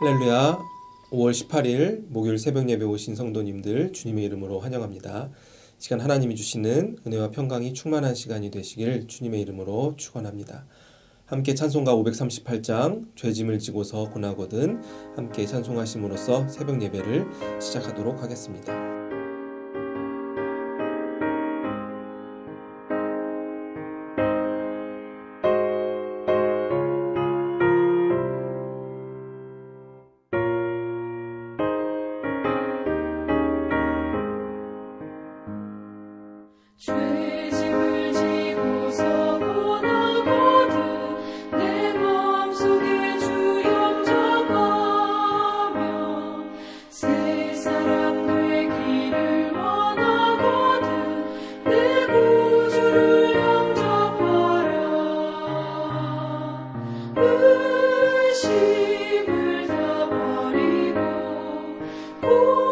할렐루야. 5월 18일 목요일 새벽 예배 오신 성도님들 주님의 이름으로 환영합니다. 시간 하나님이 주시는 은혜와 평강이 충만한 시간이 되시길 주님의 이름으로 축원합니다. 함께 찬송가 538장 죄짐을 지고서 고나거든 함께 찬송하심으로써 새벽 예배를 시작하도록 하겠습니다. 죄짐을 지고서 고나거든 내 마음속에 주 영접하며 새 사람 되기를 원하거든 내 구주를 영접하라. 의심을 다 버리고 구주를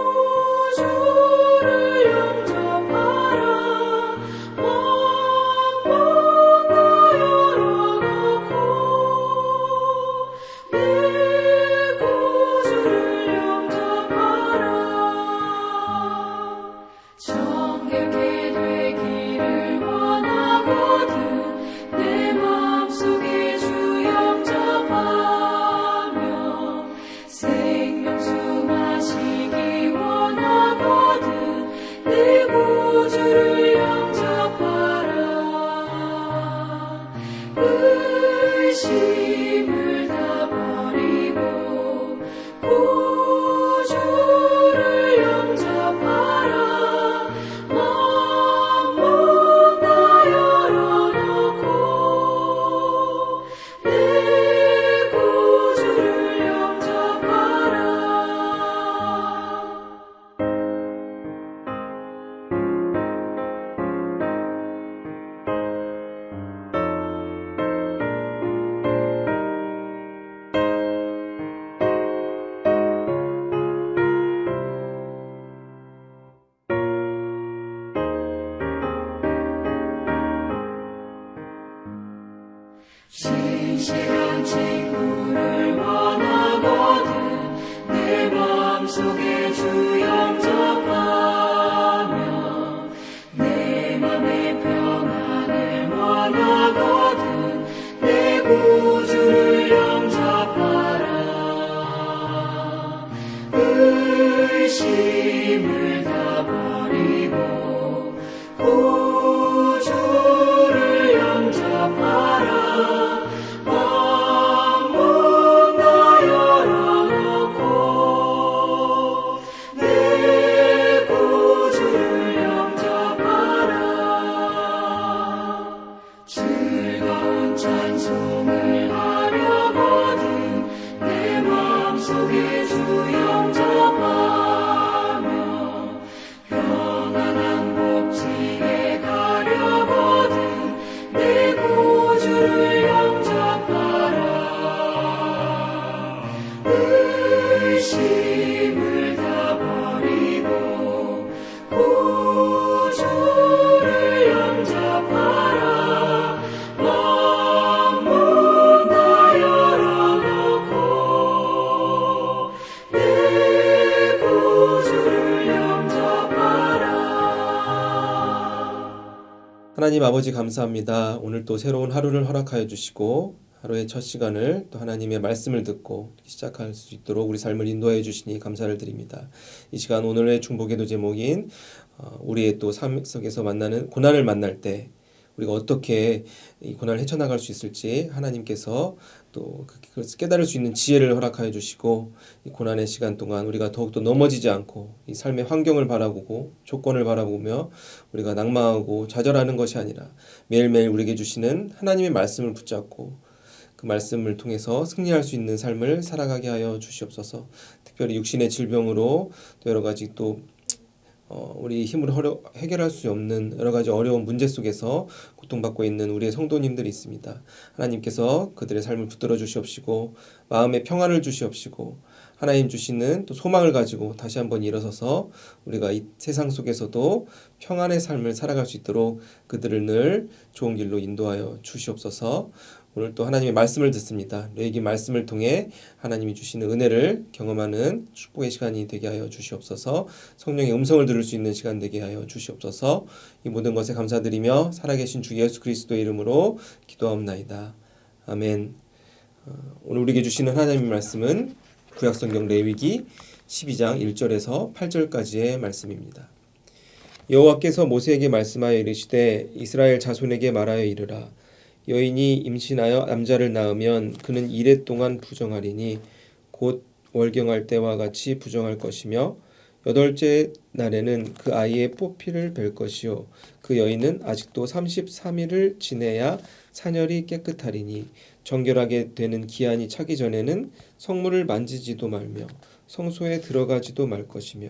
영접하라. 정결케 되기를 원하거든 내 마음속에 주 영접하며 생명수 마시기 원하거든 내 구주를 영접하라. 의심을 다 버리고 구주를 영접하라. 신실한 친구를 원하거든 내 마음속에 주 영접하며 내 맘의 평안을 원하거든 내 구주를 영접하라. 의심을 다 버리고 구주를 영접하라. 찬송을 하려거든 내 마음속에 주 영접하며 평안한 복지에 가려거든 내 구주를 영접하라. 의심을 다 버리고 구주를 영접하라. 하나님 아버지 감사합니다. 오늘 또 새로운 하루를 허락하여 주시고 하루의 첫 시간을 또 하나님의 말씀을 듣고 시작할 수 있도록 우리 삶을 인도하여 주시니 감사를 드립니다. 이 시간 오늘의 중보기도 제목인 우리의 또 삶 속에서 만나는 고난을 만날 때 우리가 어떻게 이 고난을 헤쳐나갈 수 있을지 하나님께서 또 그것을 깨달을 수 있는 지혜를 허락하여 주시고 이 고난의 시간 동안 우리가 더욱더 넘어지지 않고 이 삶의 환경을 바라보고 조건을 바라보며 우리가 낙망하고 좌절하는 것이 아니라 매일매일 우리에게 주시는 하나님의 말씀을 붙잡고 그 말씀을 통해서 승리할 수 있는 삶을 살아가게 하여 주시옵소서. 특별히 육신의 질병으로 또 여러 가지 또 우리 힘으로 해결할 수 없는 여러 가지 어려운 문제 속에서 고통받고 있는 우리의 성도님들이 있습니다. 하나님께서 그들의 삶을 붙들어 주시옵시고 마음의 평안을 주시옵시고 하나님 주시는 또 소망을 가지고 다시 한번 일어서서 우리가 이 세상 속에서도 평안의 삶을 살아갈 수 있도록 그들을 늘 좋은 길로 인도하여 주시옵소서. 오늘 또 하나님의 말씀을 듣습니다. 레위기 말씀을 통해 하나님이 주시는 은혜를 경험하는 축복의 시간이 되게 하여 주시옵소서. 성령의 음성을 들을 수 있는 시간 되게 하여 주시옵소서. 이 모든 것에 감사드리며 살아계신 주 예수 그리스도의 이름으로 기도하옵나이다. 아멘. 오늘 우리에게 주시는 하나님의 말씀은 구약성경 레위기 12장 1절에서 8절까지의 말씀입니다. 여호와께서 모세에게 말씀하여 이르시되 이스라엘 자손에게 말하여 이르라. 여인이 임신하여 남자를 낳으면 그는 이레 동안 부정하리니 곧 월경할 때와 같이 부정할 것이며 여덟째 날에는 그 아이의 뽀피를 벨 것이요 그 여인은 아직도 33일을 지내야 사녀리 깨끗하리니 정결하게 되는 기한이 차기 전에는 성물을 만지지도 말며 성소에 들어가지도 말 것이며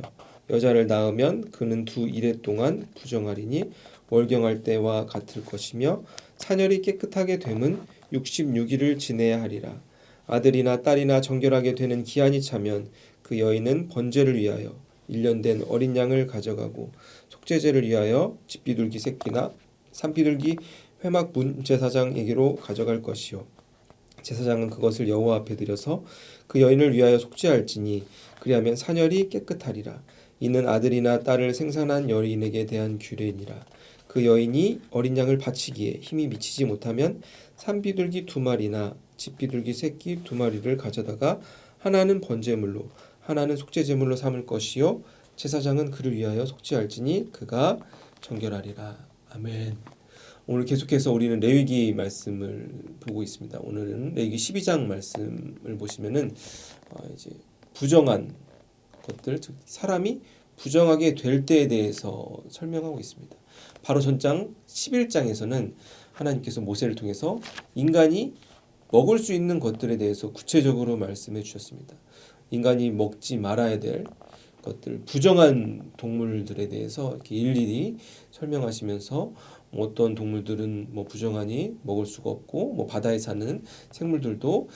여자를 낳으면 그는 2일에 동안 부정하리니 월경할 때와 같을 것이며 사녀리 깨끗하게 됨은 66일을 지내야 하리라. 아들이나 딸이나 정결하게 되는 기한이 차면 그 여인은 번제를 위하여 1년 된 어린 양을 가져가고 속죄제를 위하여 집비둘기 새끼나 산비둘기 회막 문제사장에게로 가져갈 것이요 제사장은 그것을 여호와 앞에 드려서 그 여인을 위하여 속죄할지니 그리하면 사녀리 깨끗하리라. 이는 아들이나 딸을 생산한 여인에게 대한 규례니라. 그 여인이 어린 양을 바치기에 힘이 미치지 못하면 산비둘기 2마리나 집비둘기 새끼 2마리를 가져다가 하나는 번제물로 하나는 속죄제물로 삼을 것이요 제사장은 그를 위하여 속죄할지니 그가 정결하리라. 아멘. 오늘 계속해서 우리는 레위기 말씀을 보고 있습니다. 오늘은 레위기 12장 말씀을 보시면은 이제 부정한 것들, 즉 사람이 부정하게 될 때에 대해서 설명하고 있습니다. 바로 전장 11장에서는 하나님께서 모세를 통해서 인간이 먹을 수 있는 것들에 대해서 구체적으로 말씀해 주셨습니다. 인간이 먹지 말아야 될 것들, 부정한 동물들에 대해서 이렇게 일일이 설명하시면서 어떤 동물들은 부정하니 먹을 수가 없고 바다에 사는 생물들도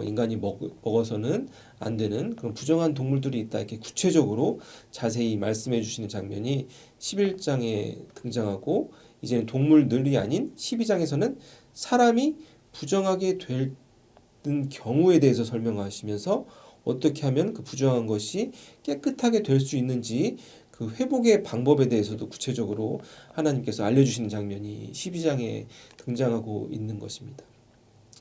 인간이 먹어서는 안 되는 그런 부정한 동물들이 있다 이렇게 구체적으로 자세히 말씀해 주시는 장면이 11장에 등장하고 이제는 동물들이 아닌 12장에서는 사람이 부정하게 되는 경우에 대해서 설명하시면서 어떻게 하면 그 부정한 것이 깨끗하게 될 수 있는지 그 회복의 방법에 대해서도 구체적으로 하나님께서 알려주시는 장면이 12장에 등장하고 있는 것입니다.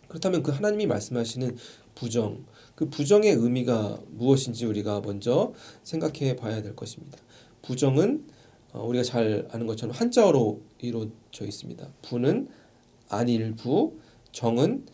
그렇다면 그 하나님이 말씀하시는 부정, 그 부정의 의미가 무엇인지 우리가 먼저 생각해 봐야 될 것입니다. 부정은 우리가 잘 아는 것처럼 한자어로 이루어져 있습니다. 부는 안일부, 정은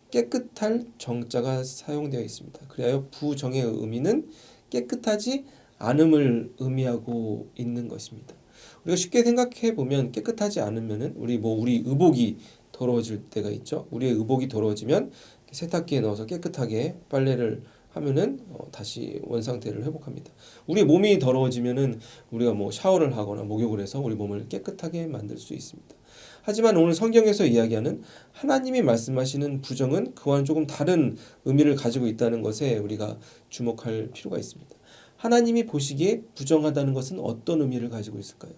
깨끗할 정자가 사용되어 있습니다. 그리하여 부정의 의미는 깨끗하지 않음을 의미하고 있는 것입니다. 우리가 쉽게 생각해 보면 깨끗하지 않으면은 우리 의복이 더러워질 때가 있죠. 우리의 의복이 더러워지면 세탁기에 넣어서 깨끗하게 빨래를 하면은 다시 원상태를 회복합니다. 우리의 몸이 더러워지면은 우리가 샤워를 하거나 목욕을 해서 우리 몸을 깨끗하게 만들 수 있습니다. 하지만 오늘 성경에서 이야기하는 하나님이 말씀하시는 부정은 그와는 조금 다른 의미를 가지고 있다는 것에 우리가 주목할 필요가 있습니다. 하나님이 보시기에 부정하다는 것은 어떤 의미를 가지고 있을까요?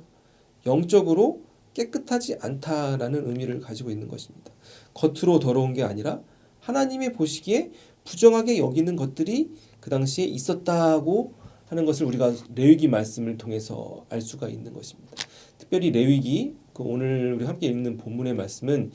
영적으로 깨끗하지 않다라는 의미를 가지고 있는 것입니다. 겉으로 더러운 게 아니라 하나님이 보시기에 부정하게 여기는 것들이 그 당시에 있었다고 하는 것을 우리가 레위기 말씀을 통해서 알 수가 있는 것입니다. 특별히 레위기 오늘 우리 함께 읽는 본문의 말씀은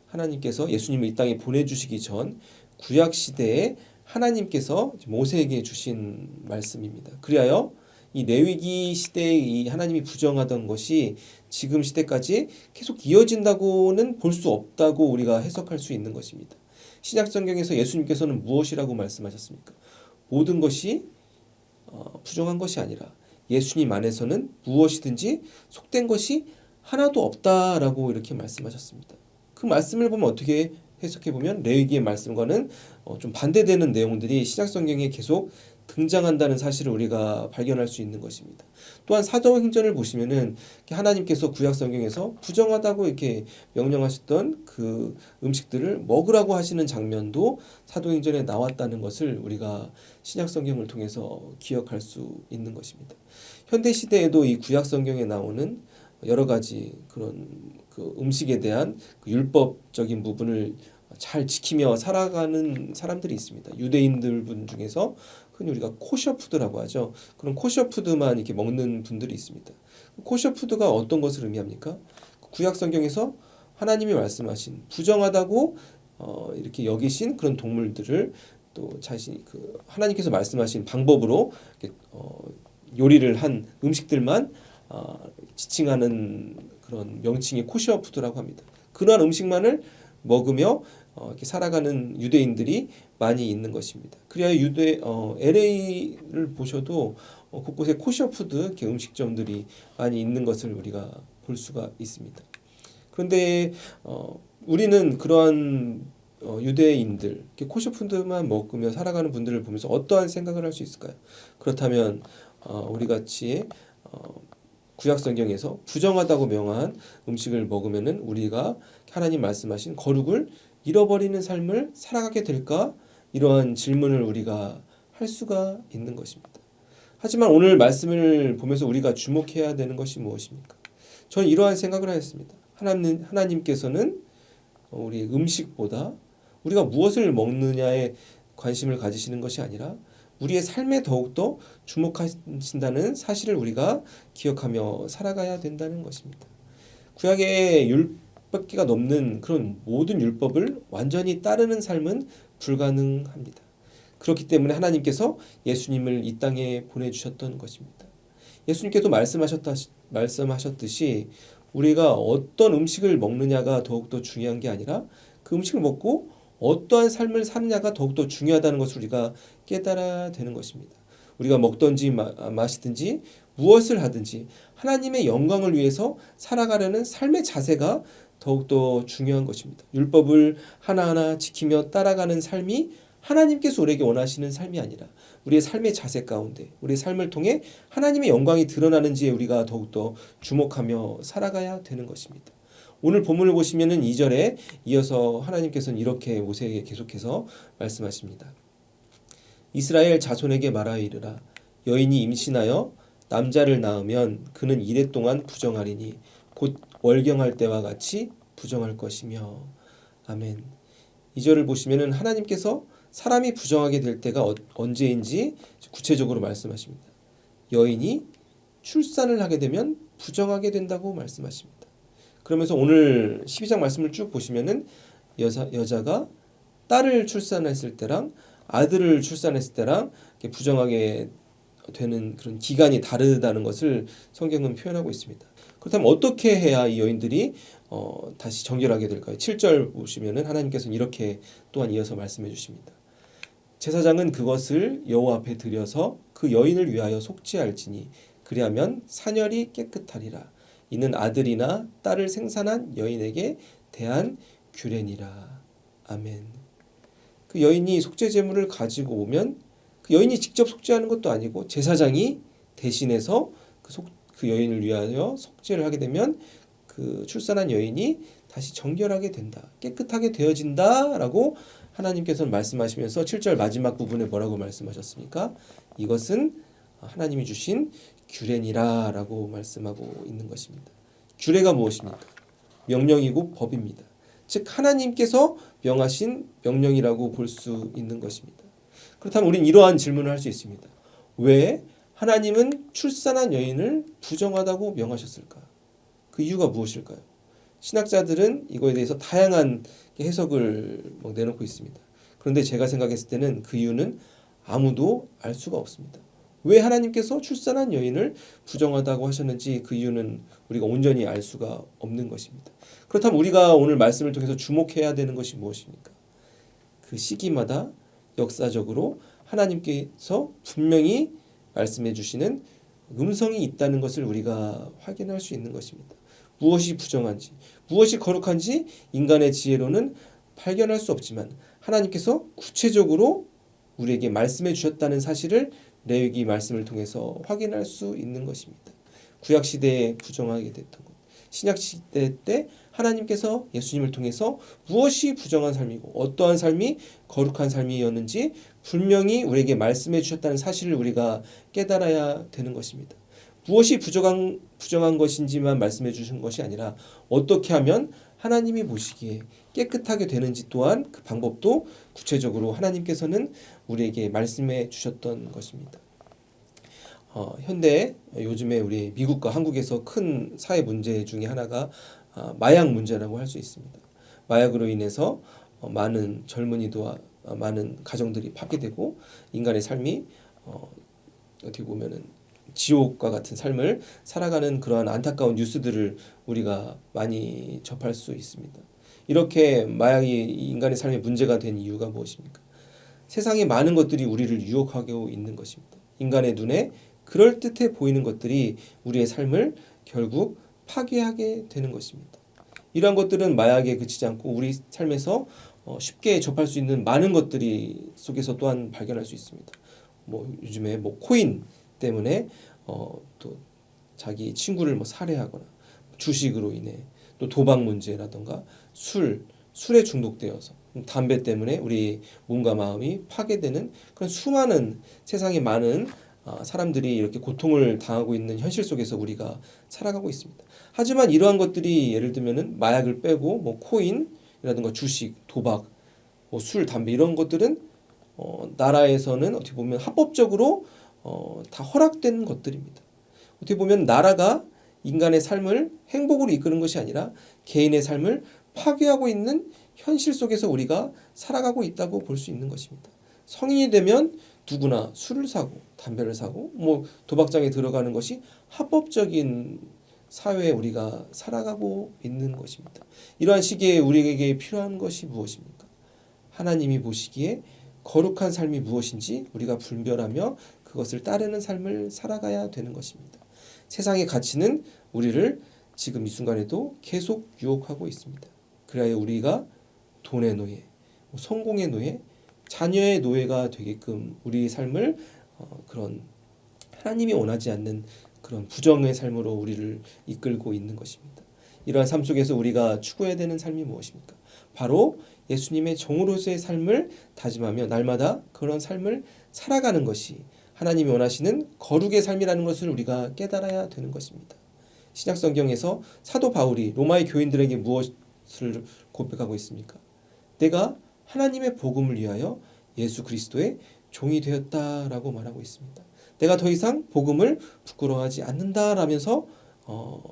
하나님께서 예수님을 이 땅에 보내주시기 전 구약 시대에 하나님께서 모세에게 주신 말씀입니다. 그리하여 이 레위기 시대에 이 하나님이 부정하던 것이 지금 시대까지 계속 이어진다고는 볼 수 없다고 우리가 해석할 수 있는 것입니다. 신약 성경에서 예수님께서는 무엇이라고 말씀하셨습니까? 모든 것이 부정한 것이 아니라 예수님 안에서는 무엇이든지 속된 것이 하나도 없다라고 이렇게 말씀하셨습니다. 그 말씀을 보면 어떻게 해석해 보면 레위기의 말씀과는 좀 반대되는 내용들이 신약 성경에 계속 등장한다는 사실을 우리가 발견할 수 있는 것입니다. 또한 사도행전을 보시면은 하나님께서 구약 성경에서 부정하다고 이렇게 명령하셨던 그 음식들을 먹으라고 하시는 장면도 사도행전에 나왔다는 것을 우리가 신약 성경을 통해서 기억할 수 있는 것입니다. 현대 시대에도 이 구약 성경에 나오는 여러 가지 그런 그 음식에 대한 그 율법적인 부분을 잘 지키며 살아가는 사람들이 있습니다. 유대인들 분 중에서 흔히 우리가 코셔푸드라고 하죠. 그런 코셔푸드만 이렇게 먹는 분들이 있습니다. 코셔푸드가 어떤 것을 의미합니까? 구약 성경에서 하나님이 말씀하신 부정하다고 이렇게 여기신 그런 동물들을 또 자신 하나님께서 말씀하신 방법으로 이렇게, 요리를 한 음식들만 지칭하는 그런 명칭이 코셔푸드라고 합니다. 그러한 음식만을 먹으며 이렇게 살아가는 유대인들이 많이 있는 것입니다. 그래야 LA를 보셔도 곳곳에 코셔푸드 이렇게 음식점들이 많이 있는 것을 우리가 볼 수가 있습니다. 그런데 우리는 그러한 유대인들 이렇게 코셔푸드만 먹으며 살아가는 분들을 보면서 어떠한 생각을 할 수 있을까요? 그렇다면 우리 같이 구약 성경에서 부정하다고 명한 음식을 먹으면은 우리가 하나님 말씀하신 거룩을 잃어버리는 삶을 살아가게 될까? 이러한 질문을 우리가 할 수가 있는 것입니다. 하지만 오늘 말씀을 보면서 우리가 주목해야 되는 것이 무엇입니까? 저는 이러한 생각을 하였습니다. 하나님께서는 우리 음식보다 우리가 무엇을 먹느냐에 관심을 가지시는 것이 아니라 우리의 삶에 더욱더 주목하신다는 사실을 우리가 기억하며 살아가야 된다는 것입니다. 구약의 600개가 넘는 그런 모든 율법을 완전히 따르는 삶은 불가능합니다. 그렇기 때문에 하나님께서 예수님을 이 땅에 보내주셨던 것입니다. 예수님께도 말씀하셨듯이 우리가 어떤 음식을 먹느냐가 더욱더 중요한 게 아니라 그 음식을 먹고 어떠한 삶을 사느냐가 더욱더 중요하다는 것을 우리가 깨달아야 되는 것입니다. 우리가 먹든지 마시든지 무엇을 하든지 하나님의 영광을 위해서 살아가려는 삶의 자세가 더욱더 중요한 것입니다. 율법을 하나하나 지키며 따라가는 삶이 하나님께서 우리에게 원하시는 삶이 아니라 우리의 삶의 자세 가운데 우리의 삶을 통해 하나님의 영광이 드러나는지에 우리가 더욱더 주목하며 살아가야 되는 것입니다. 오늘 본문을 보시면은 2절에 이어서 하나님께서는 이렇게 모세에게 계속해서 말씀하십니다. 이스라엘 자손에게 말하여 이르라. 여인이 임신하여 남자를 낳으면 그는 이레 동안 부정하리니 곧 월경할 때와 같이 부정할 것이며. 아멘. 2절을 보시면은 하나님께서 사람이 부정하게 될 때가 언제인지 구체적으로 말씀하십니다. 여인이 출산을 하게 되면 부정하게 된다고 말씀하십니다. 그러면서 오늘 12장 말씀을 쭉 보시면은 여자가 딸을 출산했을 때랑 아들을 출산했을 때랑 부정하게 되는 그런 기간이 다르다는 것을 성경은 표현하고 있습니다. 그렇다면 어떻게 해야 이 여인들이 다시 정결하게 될까요? 7절 보시면은 하나님께서는 이렇게 또한 이어서 말씀해 주십니다. 제사장은 그것을 여호와 앞에 드려서 그 여인을 위하여 속죄할지니 그리하면 사녀리 깨끗하리라. 이는 아들이나 딸을 생산한 여인에게 대한 규례니라. 아멘. 그 여인이 속죄 제물을 가지고 오면 그 여인이 직접 속죄하는 것도 아니고 제사장이 대신해서 그 여인을 위하여 속죄를 하게 되면 그 출산한 여인이 다시 정결하게 된다. 깨끗하게 되어진다라고 하나님께서는 말씀하시면서 7절 마지막 부분에 뭐라고 말씀하셨습니까? 이것은 하나님이 주신 규례니라라고 말씀하고 있는 것입니다. 규례가 무엇입니까? 명령이고 법입니다. 즉 하나님께서 명하신 명령이라고 볼 수 있는 것입니다. 그렇다면 우리는 이러한 질문을 할 수 있습니다. 왜 하나님은 출산한 여인을 부정하다고 명하셨을까? 그 이유가 무엇일까요? 신학자들은 이거에 대해서 다양한 해석을 내놓고 있습니다. 그런데 제가 생각했을 때는 그 이유는 아무도 알 수가 없습니다. 왜 하나님께서 출산한 여인을 부정하다고 하셨는지 그 이유는 우리가 온전히 알 수가 없는 것입니다. 그렇다면 우리가 오늘 말씀을 통해서 주목해야 되는 것이 무엇입니까? 그 시기마다 역사적으로 하나님께서 분명히 말씀해 주시는 음성이 있다는 것을 우리가 확인할 수 있는 것입니다. 무엇이 부정한지, 무엇이 거룩한지 인간의 지혜로는 발견할 수 없지만 하나님께서 구체적으로 우리에게 말씀해 주셨다는 사실을 레위기 말씀을 통해서 확인할 수 있는 것입니다. 구약 시대에 부정하게 됐던 것, 신약 시대 때 하나님께서 예수님을 통해서 무엇이 부정한 삶이고 어떠한 삶이 거룩한 삶이었는지 분명히 우리에게 말씀해 주셨다는 사실을 우리가 깨달아야 되는 것입니다. 무엇이 부정한 것인지만 말씀해 주신 것이 아니라 어떻게 하면 하나님이 보시기에 깨끗하게 되는지 또한 그 방법도 구체적으로 하나님께서는 우리에게 말씀해 주셨던 것입니다. 현대 요즘에 우리 미국과 한국에서 큰 사회 문제 중에 하나가 마약 문제라고 할 수 있습니다. 마약으로 인해서 많은 젊은이도와 많은 가정들이 파괴되고 인간의 삶이 어떻게 보면은 지옥과 같은 삶을 살아가는 그러한 안타까운 뉴스들을 우리가 많이 접할 수 있습니다. 이렇게 마약이 인간의 삶에 문제가 된 이유가 무엇입니까? 세상에 많은 것들이 우리를 유혹하고 있는 것입니다. 인간의 눈에 그럴듯해 보이는 것들이 우리의 삶을 결국 파괴하게 되는 것입니다. 이러한 것들은 마약에 그치지 않고 우리 삶에서 쉽게 접할 수 있는 많은 것들이 속에서 또한 발견할 수 있습니다. 요즘에 코인 때문에 또 자기 친구를 살해하거나 주식으로 인해 또 도박 문제라던가 술에 중독되어서 담배 때문에 우리 몸과 마음이 파괴되는 그런 수많은 세상에 많은 사람들이 이렇게 고통을 당하고 있는 현실 속에서 우리가 살아가고 있습니다. 하지만 이러한 것들이 예를 들면은 마약을 빼고 코인이라든가 주식, 도박, 술, 담배 이런 것들은 나라에서는 어떻게 보면 합법적으로 다 허락된 것들입니다. 어떻게 보면 나라가 인간의 삶을 행복으로 이끄는 것이 아니라 개인의 삶을 파괴하고 있는 현실 속에서 우리가 살아가고 있다고 볼 수 있는 것입니다. 성인이 되면 누구나 술을 사고 담배를 사고 도박장에 들어가는 것이 합법적인 사회에 우리가 살아가고 있는 것입니다. 이러한 시기에 우리에게 필요한 것이 무엇입니까? 하나님이 보시기에 거룩한 삶이 무엇인지 우리가 분별하며 그것을 따르는 삶을 살아가야 되는 것입니다. 세상의 가치는 우리를 지금 이 순간에도 계속 유혹하고 있습니다. 그래야 우리가 돈의 노예, 성공의 노예, 자녀의 노예가 되게끔 우리의 삶을 그런 하나님이 원하지 않는 그런 부정의 삶으로 우리를 이끌고 있는 것입니다. 이러한 삶 속에서 우리가 추구해야 되는 삶이 무엇입니까? 바로 예수님의 종으로서의 삶을 다짐하며 날마다 그런 삶을 살아가는 것이 하나님이 원하시는 거룩의 삶이라는 것을 우리가 깨달아야 되는 것입니다. 신약 성경에서 사도 바울이 로마의 교인들에게 무엇을 고백하고 있습니까? 내가 하나님의 복음을 위하여 예수 그리스도의 종이 되었다라고 말하고 있습니다. 내가 더 이상 복음을 부끄러워하지 않는다라면서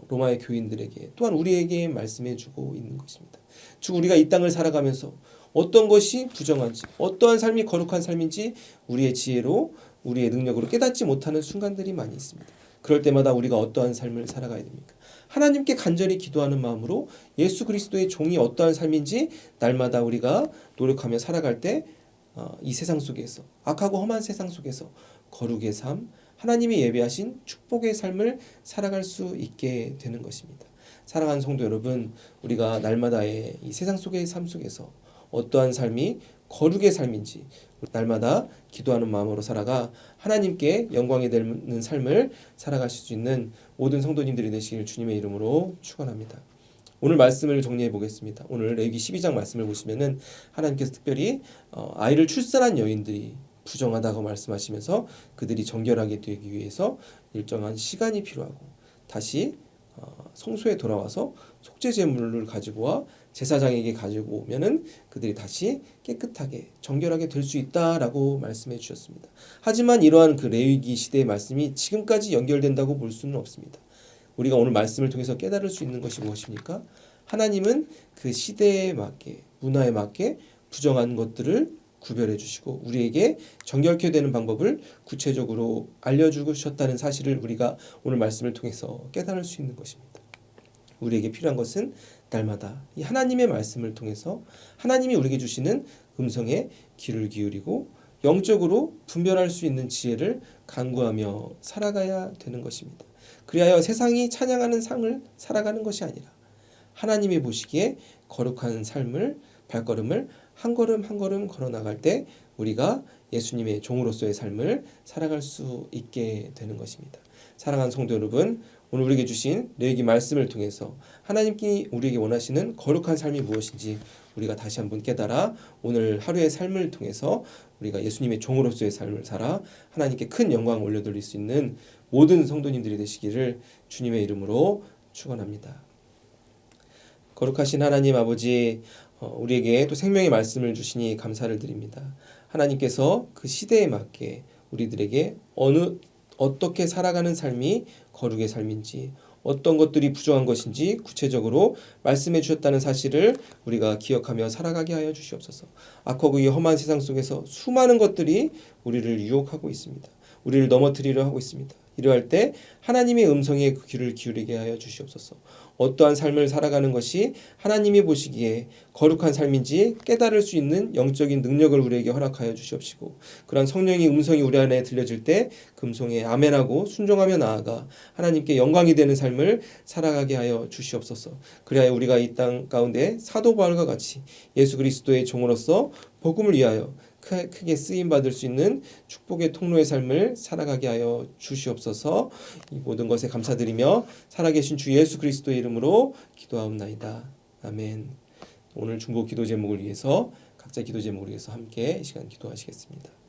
로마의 교인들에게 또한 우리에게 말씀해 주고 있는 것입니다. 즉 우리가 이 땅을 살아가면서 어떤 것이 부정한지 어떠한 삶이 거룩한 삶인지 우리의 지혜로 우리의 능력으로 깨닫지 못하는 순간들이 많이 있습니다. 그럴 때마다 우리가 어떠한 삶을 살아가야 됩니까? 하나님께 간절히 기도하는 마음으로 예수 그리스도의 종이 어떠한 삶인지 날마다 우리가 노력하며 살아갈 때 이 세상 속에서 악하고 험한 세상 속에서 거룩의 삶, 하나님이 예배하신 축복의 삶을 살아갈 수 있게 되는 것입니다. 사랑하는 성도 여러분, 우리가 날마다의 이 세상 속의 삶 속에서 어떠한 삶이 거룩의 삶인지 날마다 기도하는 마음으로 살아가 하나님께 영광이 되는 삶을 살아가실 수 있는 모든 성도님들이 되시길 주님의 이름으로 축원합니다. 오늘 말씀을 정리해 보겠습니다. 오늘 레위기 12장 말씀을 보시면은 하나님께서 특별히 아이를 출산한 여인들이 부정하다고 말씀하시면서 그들이 정결하게 되기 위해서 일정한 시간이 필요하고 다시 성소에 돌아와서 속죄 제물을 가지고 와 제사장에게 가지고 오면은 그들이 다시 깨끗하게 정결하게 될 수 있다라고 말씀해 주셨습니다. 하지만 이러한 그 레위기 시대의 말씀이 지금까지 연결된다고 볼 수는 없습니다. 우리가 오늘 말씀을 통해서 깨달을 수 있는 것이 무엇입니까? 하나님은 그 시대에 맞게 문화에 맞게 부정한 것들을 구별해 주시고 우리에게 정결케 되는 방법을 구체적으로 알려주셨다는 사실을 우리가 오늘 말씀을 통해서 깨달을 수 있는 것입니다. 우리에게 필요한 것은 날마다 이 하나님의 말씀을 통해서 하나님이 우리에게 주시는 음성에 귀를 기울이고 영적으로 분별할 수 있는 지혜를 간구하며 살아가야 되는 것입니다. 그리하여 세상이 찬양하는 삶을 살아가는 것이 아니라 하나님이 보시기에 거룩한 삶을 발걸음을 한 걸음 한 걸음 걸어 나갈 때 우리가 예수님의 종으로서의 삶을 살아갈 수 있게 되는 것입니다. 사랑하는 성도 여러분, 오늘 우리에게 주신 레위기 말씀을 통해서 하나님께 우리에게 원하시는 거룩한 삶이 무엇인지 우리가 다시 한번 깨달아 오늘 하루의 삶을 통해서 우리가 예수님의 종으로서의 삶을 살아 하나님께 큰 영광을 올려드릴 수 있는 모든 성도님들이 되시기를 주님의 이름으로 축원합니다. 거룩하신 하나님 아버지, 우리에게 또 생명의 말씀을 주시니 감사를 드립니다. 하나님께서 그 시대에 맞게 우리들에게 어떻게 살아가는 삶이 거룩의 삶인지, 어떤 것들이 부정한 것인지 구체적으로 말씀해 주셨다는 사실을 우리가 기억하며 살아가게 하여 주시옵소서. 악하고 이 험한 세상 속에서 수많은 것들이 우리를 유혹하고 있습니다. 우리를 넘어뜨리려 하고 있습니다. 이러할 때 하나님의 음성에 그 귀를 기울이게 하여 주시옵소서. 어떠한 삶을 살아가는 것이 하나님이 보시기에 거룩한 삶인지 깨달을 수 있는 영적인 능력을 우리에게 허락하여 주시옵시고, 그러한 성령의 음성이 우리 안에 들려질 때 금송에 아멘하고 순종하며 나아가 하나님께 영광이 되는 삶을 살아가게 하여 주시옵소서. 그리하여 우리가 이 땅 가운데 사도 바울과 같이 예수 그리스도의 종으로서 복음을 위하여 크게 쓰임받을 수 있는 축복의 통로의 삶을 살아가게 하여 주시옵소서. 이 모든 것에 감사드리며 살아계신 주 예수 그리스도의 이름으로 기도하옵나이다. 아멘. 오늘 중보 기도 제목을 위해서, 각자 기도 제목을 위해서 함께 이 시간 기도하시겠습니다.